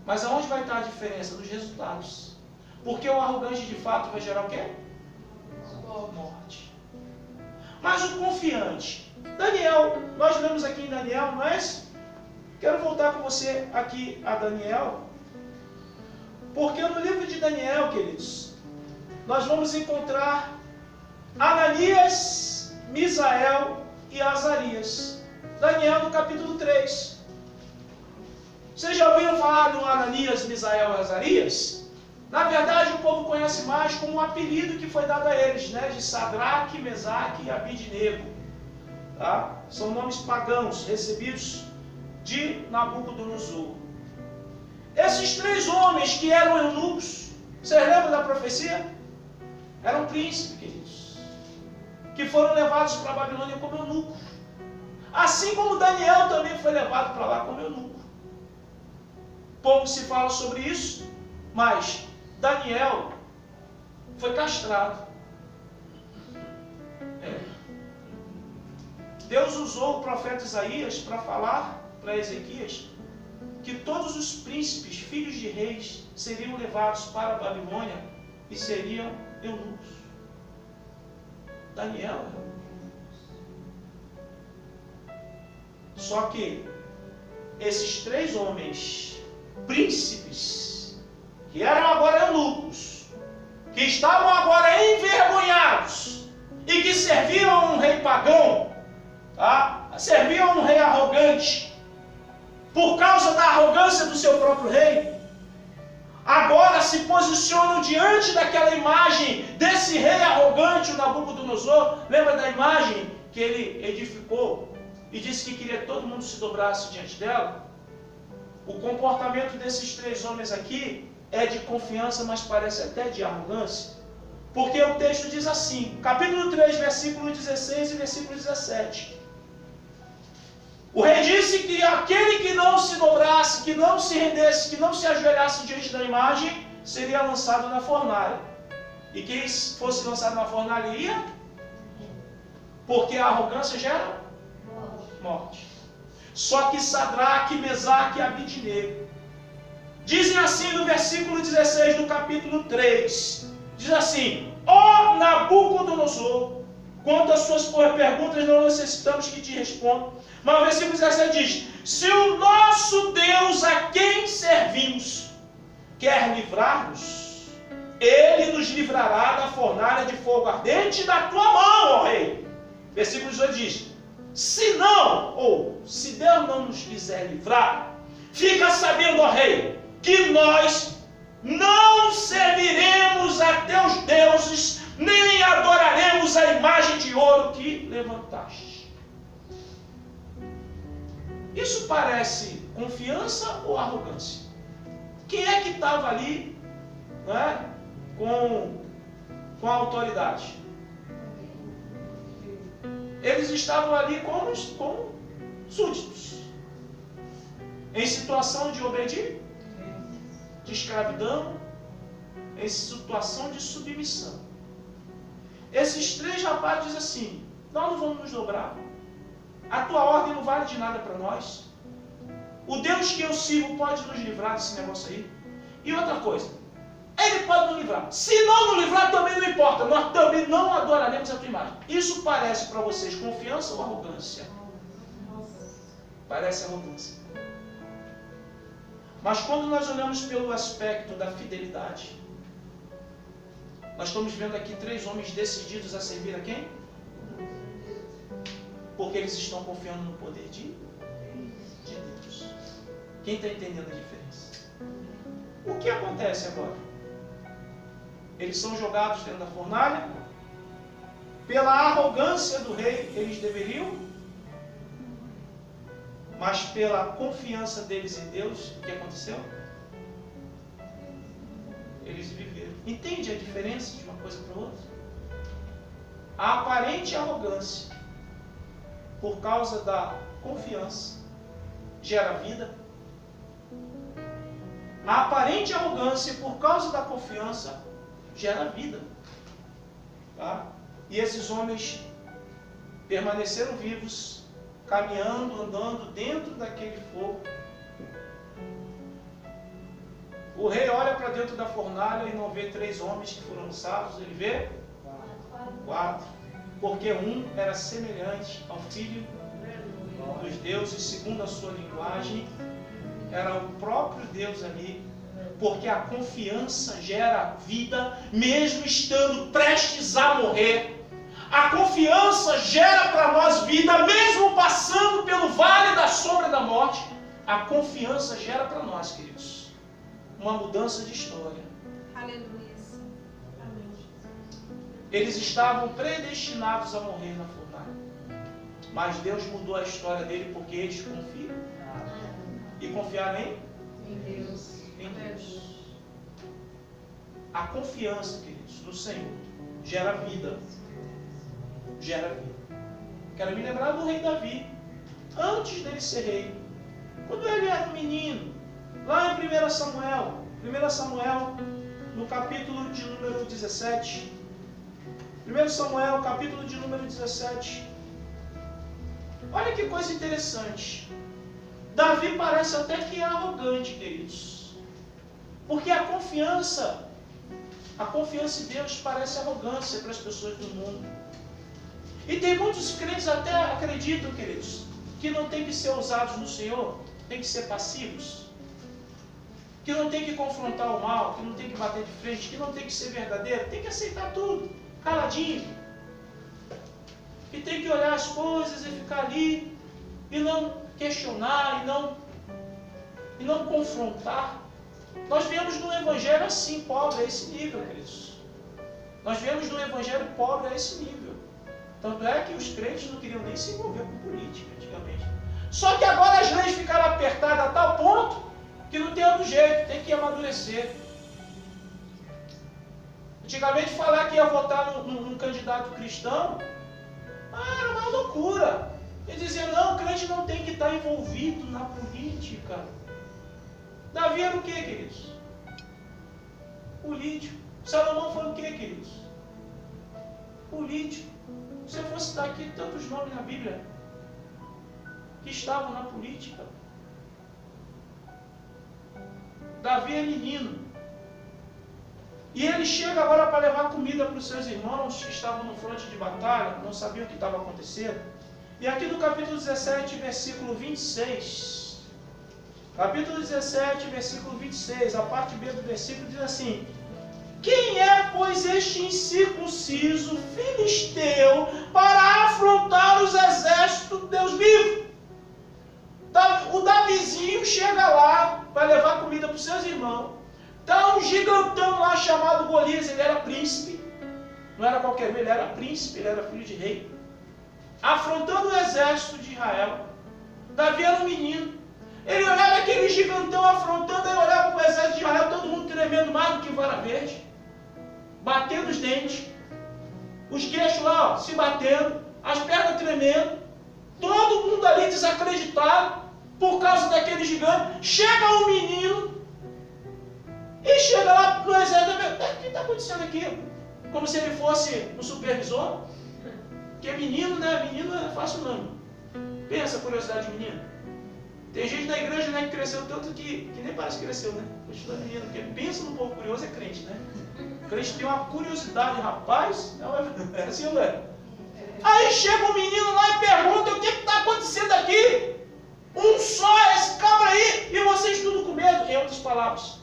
Mas aonde vai estar a diferença? Nos resultados. Porque o arrogante de fato vai gerar o quê? Morte. Mas o confiante, Daniel, nós lemos aqui em Daniel, mas quero voltar com você aqui a Daniel, porque no livro de Daniel, queridos, nós vamos encontrar Ananias, Misael e Azarias. Daniel no capítulo 3. Vocês já ouviram falar do Ananias, Misael e Azarias? Na verdade, o povo conhece mais como um apelido que foi dado a eles, né? De Sadraque, Mesaque e Abidnego. Tá? São nomes pagãos recebidos de Nabucodonosor. Esses 3 homens que eram eunucos, vocês lembram da profecia? Eram príncipes, queridos, que foram levados para a Babilônia como eunucos. Assim como Daniel também foi levado para lá como eunuco. Pouco se fala sobre isso, mas Daniel foi castrado. Deus usou o profeta Isaías para falar para Ezequias que todos os príncipes, filhos de reis, seriam levados para a Babilônia e seriam eunucos. Daniel. Só que esses 3 homens, príncipes, que eram agora eunucos, que estavam agora envergonhados e que serviam a um rei pagão, tá? Serviam a um rei arrogante, por causa da arrogância do seu próprio rei, agora se posicionam diante daquela imagem desse rei arrogante, o Nabucodonosor. Lembra da imagem que ele edificou e disse que queria que todo mundo se dobrasse diante dela? O comportamento desses três homens aqui é de confiança, mas parece até de arrogância. Porque o texto diz assim, capítulo 3, versículo 16 e versículo 17. O rei disse que aquele que não se dobrasse, que não se rendesse, que não se ajoelhasse diante da imagem, seria lançado na fornalha. E quem fosse lançado na fornalha ia? Porque a arrogância gera morte. Só que Sadraque, Mesaque e Abidnego dizem assim no versículo 16 do capítulo 3. Diz assim: ó Nabucodonosor, quanto às suas perguntas não necessitamos que te respondam. Mas o versículo 17 diz: se o nosso Deus a quem servimos quer livrar-nos, Ele nos livrará da fornalha de fogo ardente da tua mão, ó rei. Versículo 18 diz: se não, ou se Deus não nos quiser livrar, fica sabendo, ó rei, que nós não serviremos a teus deuses, nem adoraremos a imagem de ouro que levantaste. Isso parece confiança ou arrogância? Quem é que estava ali, né, com a autoridade? Eles estavam ali como súditos, em situação de obediência, de escravidão, em situação de submissão. Esses três rapazes dizem assim: nós não vamos nos dobrar, a tua ordem não vale de nada para nós, o Deus que eu sirvo pode nos livrar desse negócio aí. E outra coisa, Ele pode nos livrar, se não nos livrar também não importa, nós também não adoraremos a tua imagem. Isso parece para vocês confiança ou arrogância? Parece arrogância. Mas quando nós olhamos pelo aspecto da fidelidade, nós estamos vendo aqui três homens decididos a servir a quem? Porque eles estão confiando no poder de Deus. Quem está entendendo a diferença? O que acontece agora? Eles são jogados dentro da fornalha. Pela arrogância do rei, eles deveriam, mas pela confiança deles em Deus, o que aconteceu? Eles viveram. Entende a diferença de uma coisa para outra? A aparente arrogância, por causa da confiança, gera vida. A aparente arrogância, por causa da confiança, gera vida. Tá? E esses homens permaneceram vivos, caminhando, andando dentro daquele fogo. O rei olha para dentro da fornalha e não vê três homens que foram lançados, ele vê 4. Porque um era semelhante ao filho dos deuses, segundo a sua linguagem, era o próprio Deus ali, porque a confiança gera vida, mesmo estando prestes a morrer. A confiança gera para nós vida, mesmo passando pelo vale da sombra da morte. A confiança gera para nós, queridos, uma mudança de história. Aleluia. Eles estavam predestinados a morrer na fornalha, mas Deus mudou a história dele porque eles confiam. E confiaram em Deus. Em Deus. A confiança, queridos, no Senhor gera vida. Gera vida. Quero me lembrar do rei Davi, antes dele ser rei, quando ele era um menino, lá em 1 Samuel, no capítulo de número 17. 1 Samuel, capítulo de número 17. Olha que coisa interessante. Davi parece até que é arrogante, queridos. Porque a confiança em Deus parece arrogância para as pessoas do mundo. E tem muitos crentes até acreditam, queridos, que não tem que ser ousados no Senhor, tem que ser passivos, que não tem que confrontar o mal, que não tem que bater de frente, que não tem que ser verdadeiro, tem que aceitar tudo, caladinho. E tem que olhar as coisas e ficar ali, e não questionar, e não e não confrontar. Nós viemos num evangelho assim, pobre, a esse nível, queridos. Nós viemos num evangelho pobre a esse nível. Tanto é que os crentes não queriam nem se envolver com política antigamente. Só que agora as leis ficaram apertadas a tal ponto que não tem outro jeito, tem que amadurecer. Antigamente falar que ia votar num candidato cristão era uma loucura. Ele dizia, não, o crente não tem que estar envolvido na política. Davi era o que, queridos? Político. Salomão foi o que, queridos? Político. Se eu fosse citar aqui tantos nomes na Bíblia que estavam na política. Davi é menino. E ele chega agora para levar comida para os seus irmãos que estavam no fronte de batalha, não sabiam o que estava acontecendo. E aqui no capítulo 17, versículo 26, capítulo 17, versículo 26, a parte B do versículo diz assim: quem é, pois, este incircunciso filisteu para afrontar os exércitos do Deus vivo? O Davizinho chega lá para levar comida para os seus irmãos. Está um gigantão lá chamado Golias, ele era príncipe, não era qualquer um, ele era príncipe, ele era filho de rei, afrontando o exército de Israel. Davi era um menino, ele olhava aquele gigantão afrontando, ele olhava para o exército de Israel, todo mundo tremendo mais do que vara verde, batendo os dentes, os queixos lá ó, se batendo, as pernas tremendo, todo mundo ali desacreditado por causa daquele gigante. Chega um menino e chega lá no exército, o que está acontecendo aqui? Como se ele fosse um supervisor. Porque menino, né? Menino não é fácil não. Pensa a curiosidade de menino. Tem gente na igreja, né, que cresceu tanto que nem parece que cresceu, né? Continua menino, porque pensa no povo curioso é crente, né? O crente tem uma curiosidade, rapaz. É assim, não é? Aí chega um menino lá e pergunta, o que está acontecendo aqui? Um só, esse cabra aí, e vocês tudo com medo, em outras palavras.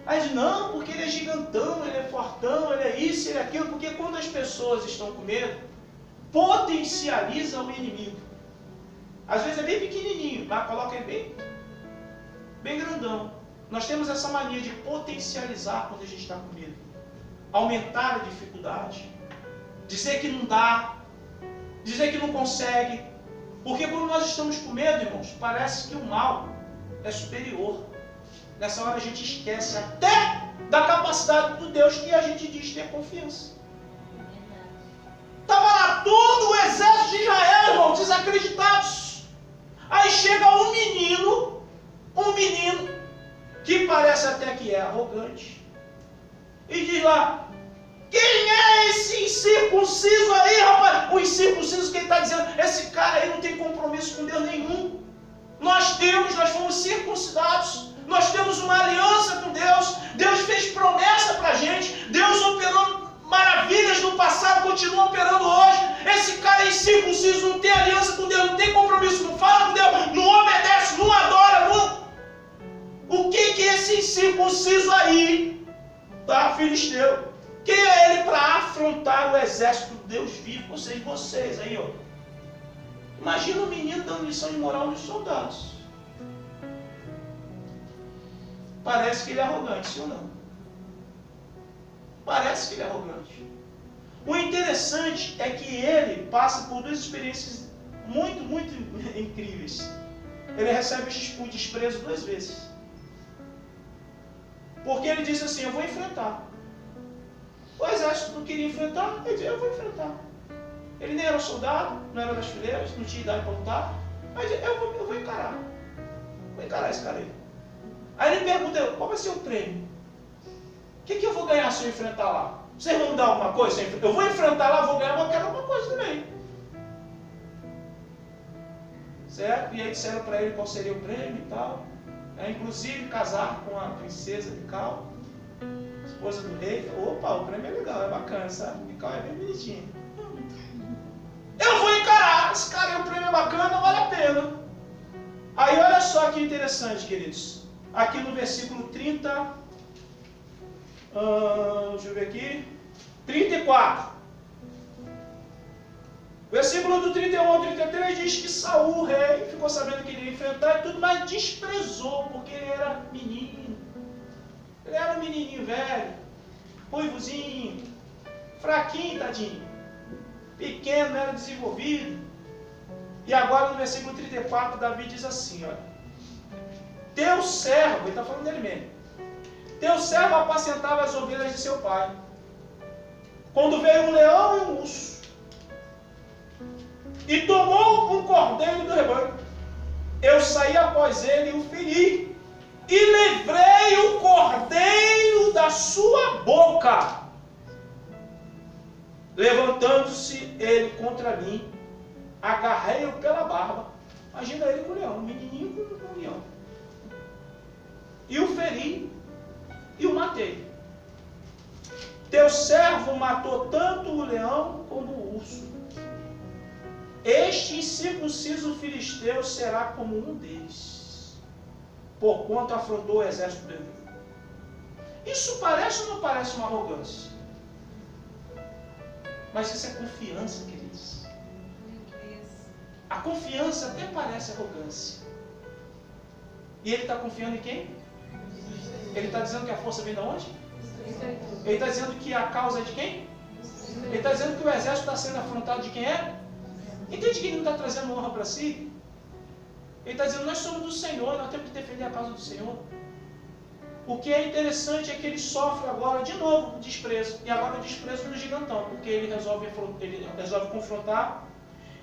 Aí diz, não, porque ele é gigantão, ele é fortão, ele é isso, ele é aquilo, porque quando as pessoas estão com medo, potencializa o inimigo. Às vezes é bem pequenininho, mas coloca ele bem grandão. Nós temos essa mania de potencializar quando a gente está com medo. Aumentar a dificuldade. Dizer que não dá, dizer que não consegue. Porque quando nós estamos com medo, irmãos, parece que o mal é superior. Nessa hora a gente esquece até da capacidade do Deus que a gente diz ter confiança. Estava lá todo o exército de Israel, irmão, desacreditados. Aí chega um menino que parece até que é arrogante, e diz lá, quem é esse incircunciso aí, rapaz? O incircunciso que ele está dizendo, esse cara aí não tem compromisso com Deus nenhum. Nós fomos circuncidados. Nós temos uma aliança com Deus. Deus fez promessa para a gente. Deus operou maravilhas no passado, continua operando hoje. Esse cara é incircunciso, não tem aliança com Deus, não tem compromisso, não fala com Deus, não obedece, não adora, não. O que é esse incircunciso aí, tá, filisteu? Quem é ele para afrontar o exército do Deus vivo? Vocês aí, ó. Imagina o menino dando lição de moral nos soldados. Parece que ele é arrogante, sim ou não? Parece que ele é arrogante. O interessante é que ele passa por duas experiências muito, muito incríveis. Ele recebe o desprezo 2 vezes. Porque ele diz assim, eu vou enfrentar. O exército não queria enfrentar, ele disse, eu vou enfrentar. Ele nem era soldado, não era das fileiras, não tinha idade para lutar. Mas eu vou encarar. Vou encarar esse cara aí. Aí ele pergunta, qual vai ser o prêmio? O que eu vou ganhar se eu enfrentar lá? Vocês vão me dar alguma coisa? Eu vou enfrentar lá, vou ganhar, mas eu quero alguma coisa também. Certo? E aí disseram para ele qual seria o prêmio e tal. Inclusive casar com a princesa Mical, esposa do rei. Opa, o prêmio é legal, é bacana, sabe? Mical é bem bonitinho. Eu vou encarar, esse cara, o prêmio é bacana, vale a pena. Aí olha só que interessante, queridos. Aqui no versículo 30, deixa eu ver aqui, 34. Versículo do 31 ao 33 diz que Saul, o rei, ficou sabendo que ele ia enfrentar e tudo, mas desprezou, porque ele era menino. Ele era um menininho velho, ruivozinho, fraquinho, tadinho, pequeno, não era desenvolvido. E agora no versículo 34, Davi diz assim, olha, teu servo, ele está falando dele mesmo, teu servo apacentava as ovelhas de seu pai, quando veio um leão e um urso, e tomou um cordeiro do rebanho, eu saí após ele e o feri, e livrei o cordeiro da sua boca, levantando-se ele contra mim, agarrei-o pela barba. Imagina ele com o leão, um menininho com o leão, e o feri e o matei. Teu servo matou tanto o leão como o urso. Este incircunciso filisteu será como um deles, porquanto afrontou o exército de Deus. Isso parece ou não parece uma arrogância? Mas isso é confiança, queridos. A confiança até parece arrogância. E ele está confiando em quem? Ele está dizendo que a força vem de onde? Ele está dizendo que a causa é de quem? Ele está dizendo que o exército está sendo afrontado de quem é? Entende que ele não está trazendo honra para si? Ele está dizendo, nós somos do Senhor, nós temos que defender a causa do Senhor. O que é interessante é que ele sofre agora, de novo, desprezo. E agora o desprezo do gigantão, porque ele resolve confrontar.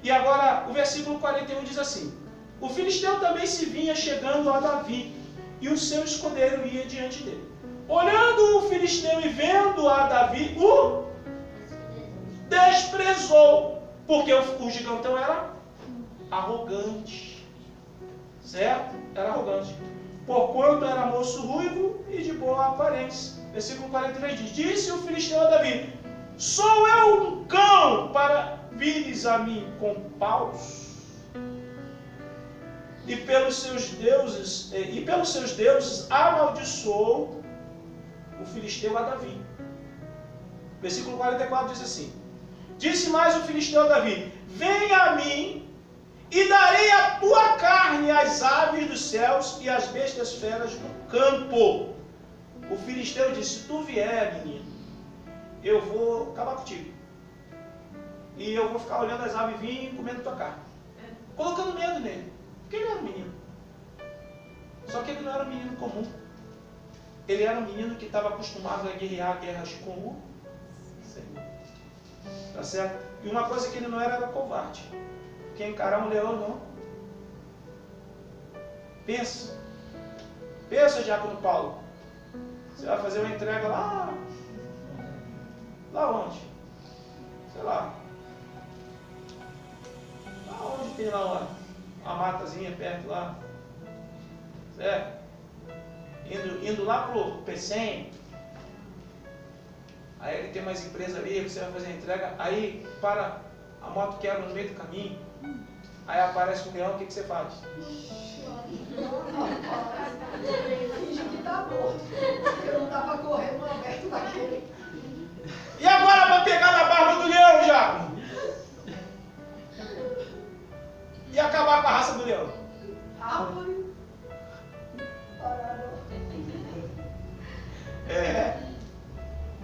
E agora o versículo 41 diz assim, o filisteu também se vinha chegando a Davi, e o seu escudeiro ia diante dele. Olhando o filisteu e vendo a Davi, o desprezou, porque o gigantão era arrogante, certo? Era arrogante, porquanto era moço ruivo e de boa aparência. Versículo 43 diz, disse o filisteu a Davi, sou eu um cão para vires a mim com paus? E pelos seus deuses amaldiçoou o filisteu a Davi. Versículo 44 diz assim, disse mais o filisteu a Davi, venha a mim e darei a tua carne às aves dos céus e às bestas feras do campo. O filisteu disse, se tu vier, menino, eu vou acabar contigo. E eu vou ficar olhando as aves vir e comendo tua carne. Colocando medo nele. Porque ele era um menino. Só que ele não era um menino comum. Ele era um menino que estava acostumado a guerrear guerras com o Senhor. Tá certo? E uma coisa que ele não era covarde. Porque encarar um leão não. Pensa. Pensa, Diácono Paulo. Você vai fazer uma entrega lá. Lá onde? Sei lá. Lá onde tem lá uma matazinha perto lá. Certo? Indo lá pro Pecém. Aí ele tem umas empresas ali, você vai fazer a entrega. Aí para, a moto quebra no meio do caminho. Aí aparece um leão, o que você faz? Finge que tá morto. Eu não tava correndo aberto daquele. E agora para pegar na barba do leão já? E acabar com a raça do leão?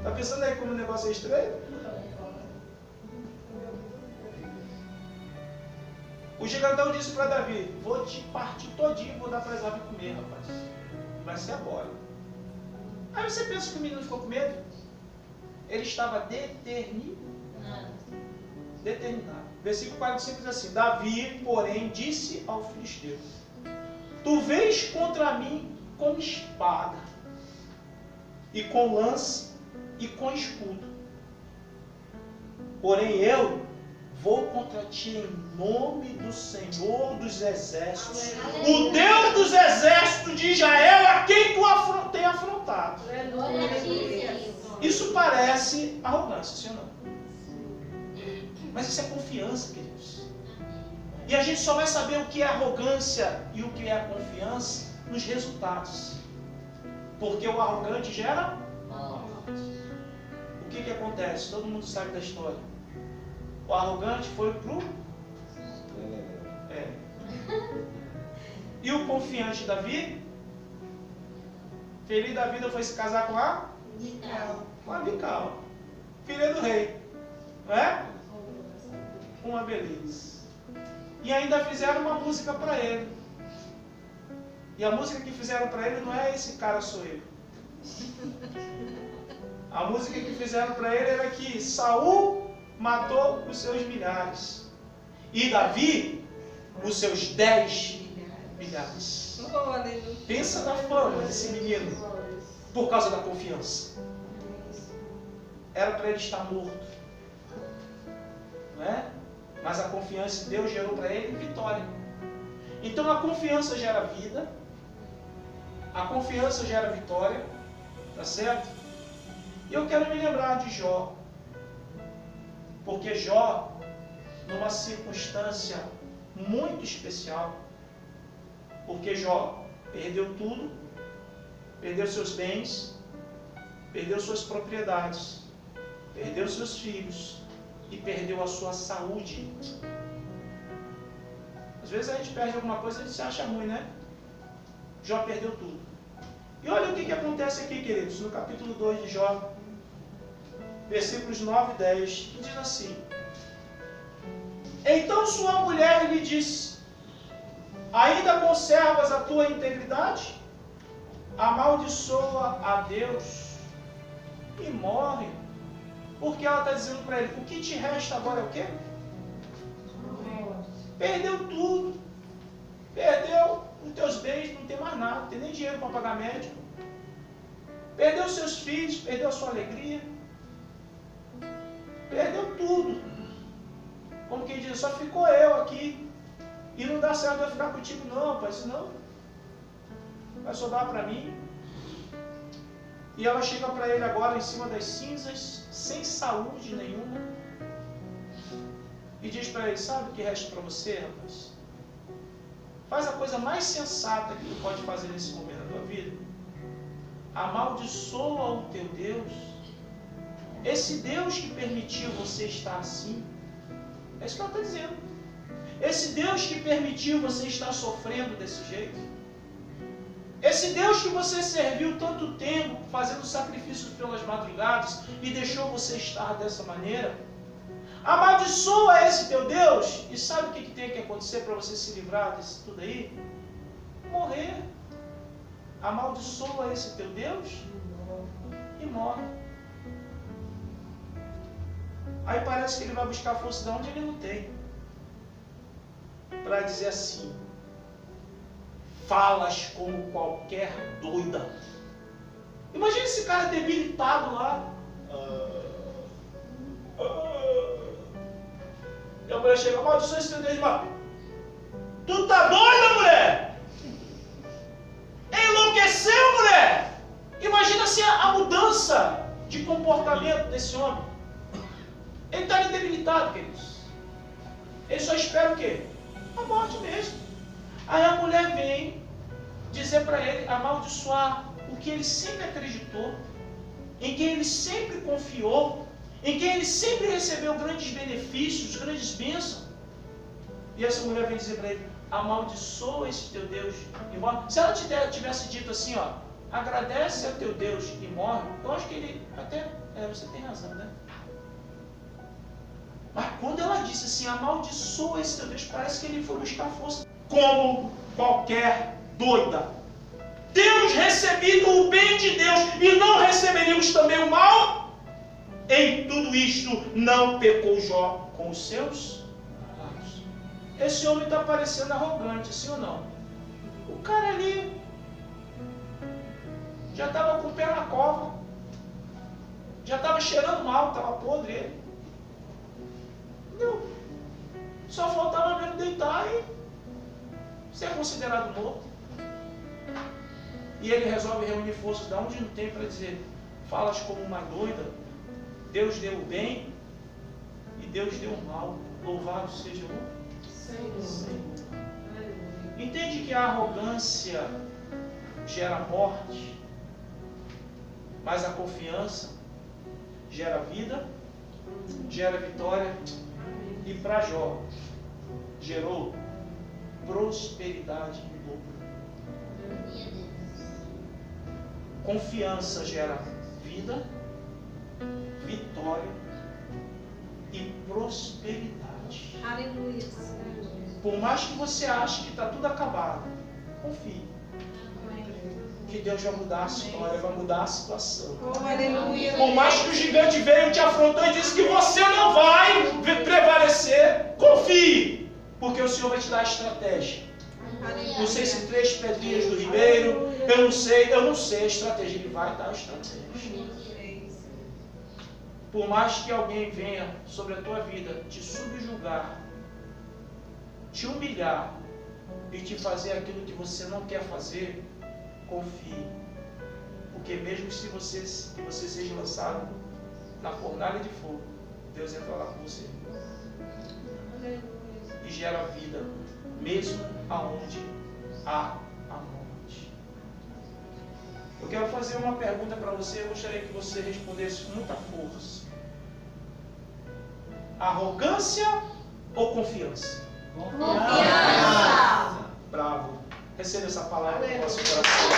Tá pensando aí como o negócio é estranho? O gigantão disse para Davi, vou te partir todinho e vou dar para as aves comer, rapaz. Vai ser agora. Aí você pensa que o menino ficou com medo? Ele estava determinado. Versículo 45 diz assim, Davi, porém, disse ao filisteu, tu vens contra mim com espada, e com lança, e com escudo. Porém eu vou contra ti em nome do Senhor dos Exércitos, o Deus dos Exércitos de Israel, a quem tu tem afrontado. Isso parece arrogância, sim ou não? Mas isso é confiança, queridos. E a gente só vai saber o que é arrogância e o que é confiança nos resultados. Porque o arrogante gera? O que acontece? Todo mundo sabe da história. O arrogante foi pro... E o confiante Davi? Feliz da vida foi se casar com a? Com a Mical, filha do rei. Não é? Uma beleza. E ainda fizeram uma música para ele. E a música que fizeram para ele não é esse cara sou eu. A música que fizeram para ele era que Saul matou os seus milhares e Davi os seus 10 milhares. Pensa na fama desse menino por causa da confiança. Era para ele estar morto, não é? Mas a confiança em Deus gerou para ele vitória. Então a confiança gera vida, a confiança gera vitória, tá certo? E eu quero me lembrar de Jó, porque Jó, numa circunstância muito especial, porque Jó perdeu tudo, perdeu seus bens, perdeu suas propriedades, perdeu seus filhos e perdeu a sua saúde. Às vezes a gente perde alguma coisa e a gente se acha ruim, né? Jó perdeu tudo. E olha o que acontece aqui, queridos, no capítulo 2 de Jó, versículos 9 e 10, que diz assim: Então sua mulher lhe disse: Ainda conservas a tua integridade? Amaldiçoa a Deus e morre. Porque ela está dizendo para ele: o que te resta agora é o quê? Perdeu tudo. Perdeu os teus bens, não tem mais nada, não tem nem dinheiro para pagar médico. Perdeu seus filhos, perdeu a sua alegria. Perdeu tudo. Como quem diz, só ficou eu aqui. E não dá certo eu ficar contigo não, pai, senão vai sobrar para mim. E ela chega para ele agora em cima das cinzas, sem saúde nenhuma. E diz para ele: sabe o que resta para você, rapaz? Faz a coisa mais sensata que tu pode fazer nesse momento da tua vida. Amaldiçoa o teu Deus. Esse Deus que permitiu você estar assim. É isso que ela está dizendo. Esse Deus que permitiu você estar sofrendo desse jeito. Esse Deus que você serviu tanto tempo, fazendo sacrifícios pelas madrugadas, e deixou você estar dessa maneira. Amaldiçoa esse teu Deus. E sabe o que tem que acontecer para você se livrar disso tudo aí? Morrer. Amaldiçoa esse teu Deus e morre. Aí parece que ele vai buscar força de onde ele não tem, para dizer assim: falas como qualquer doida. Imagina esse cara debilitado lá. E a mulher chega: amaldiçoa esse teu Deus e morre. Tu tá doida, mulher? Enlouqueceu, mulher? Imagina assim a mudança de comportamento desse homem. Ele está ali debilitado, queridos. Ele só espera o quê? A morte mesmo. Aí a mulher vem dizer para ele, amaldiçoar o que ele sempre acreditou, em quem ele sempre confiou, em quem ele sempre recebeu grandes benefícios, grandes bênçãos. E essa mulher vem dizer para ele: amaldiçoa esse teu Deus e morre. Se ela tivesse dito assim, ó, agradece a teu Deus e morre, eu acho que ele até, você tem razão, né? Mas quando ela disse assim, amaldiçoa esse teu Deus, parece que ele foi buscar força. Como qualquer doida. Temos recebido o bem de Deus e não receberíamos também o mal? Em tudo isto não pecou Jó com os seus lábios. Esse homem está parecendo arrogante, sim ou não? O cara ali já estava com o pé na cova, já estava cheirando mal, estava podre ele. Não. Só faltava mesmo deitar e ser considerado morto. E ele resolve reunir forças de onde não tem para dizer: falas como uma doida, Deus deu o bem e Deus deu o mal. Louvado seja o Senhor. Entende que a arrogância gera morte, mas a confiança gera vida, gera vitória E para Jó, gerou prosperidade em dobro. Confiança gera vida, vitória e prosperidade. Aleluia. Por mais que você ache que está tudo acabado, confie. Que Deus vai mudar a história, vai mudar a situação. Oh, aleluia. Por mais que o gigante veio, te afrontou e disse que você não vai prevalecer, confie. Porque o Senhor vai te dar a estratégia. Não sei se 3 pedrinhas do ribeiro, eu não sei a estratégia. Ele vai dar a estratégia. Por mais que alguém venha sobre a tua vida te subjugar, te humilhar e te fazer aquilo que você não quer fazer, confie. Porque mesmo que você seja lançado na fornalha de fogo, Deus entra lá com você. E gera vida, mesmo aonde há a morte. Eu quero fazer uma pergunta para você, eu gostaria que você respondesse com muita força. Arrogância ou confiança? Confiança. Bravo. Receba essa palavra no nosso coração.